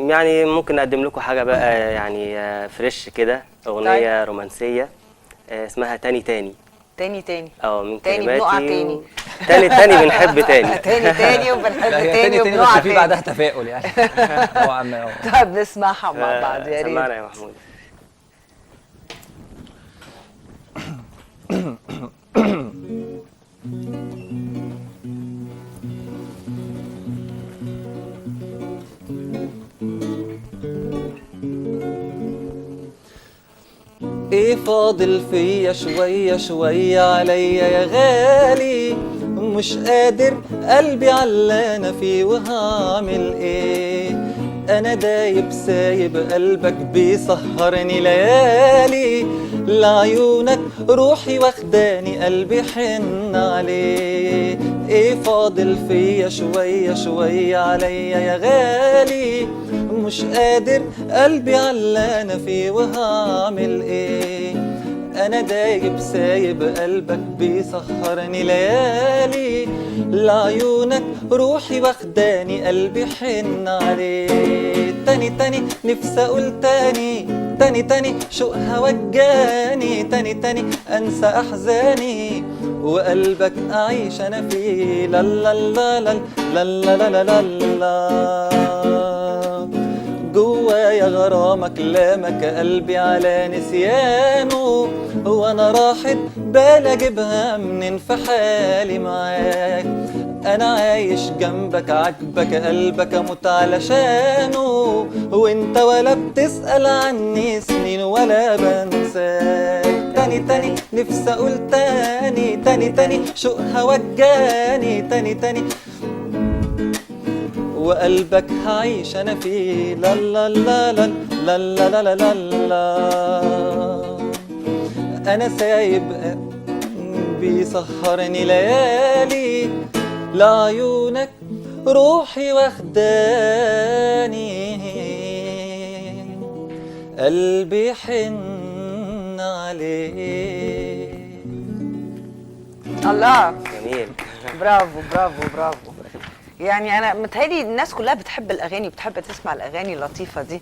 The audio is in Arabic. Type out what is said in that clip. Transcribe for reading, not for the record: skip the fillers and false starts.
يعني ممكن نقدم لكم حاجة بقى يعني فريش كده، أغنية رومانسية اسمها تاني تاني. تاني تاني من تاني بنقع تاني تاني تاني بنحب تاني. تاني تاني وبنحب تاني تاني وبنقع بس تاني. في بعدها تفاؤل يعني نوعا ما. طيب نسمعها مع بعض يا ريت. سمعنا يا محمود. ايه فاضل فيا شوية شوية عليا يا غالي، مش قادر قلبي علانا فيه وهعمل ايه. انا دايب سايب قلبك بيسهرني ليالي، لعيونك روحي واخداني قلبي حن عليه. ايه فاضل فيا شوية شوية عليا يا غالي، مش قادر قلبي علانا فيه وهعمل ايه. انا دايب سايب قلبك بيسهرني ليالي، لعيونك روحي واخداني قلبي حن عليه. تاني تاني نفسي اقول تاني، تاني تاني شوقها وجاني، تاني تاني انسى احزاني وقلبك اعيش انا فيه. لا لا لا لا لا لا لا لا لا، جوايا غرامك لامك قلبي على نسيانه، وانا راحت بالي اجيبها منين في حالي معاك. انا عايش جنبك عاجبك قلبك اموت علشانه، وانت ولا بتسأل عني سنين ولا بنساك. تاني تاني نفسي اقول تاني، تاني تاني شوقها وجاني، تاني تاني وقلبك هعيش انا فيه. لا لا لا لا لا لا لا لا لا، انا سايب بيسهرني ليالي، لعيونك روحي واخداني قلبي حن عليه. الله جميل. برافو برافو برافو. يعني انا متهيألي الناس كلها بتحب الاغاني وبتحب تسمع الاغاني اللطيفه دي.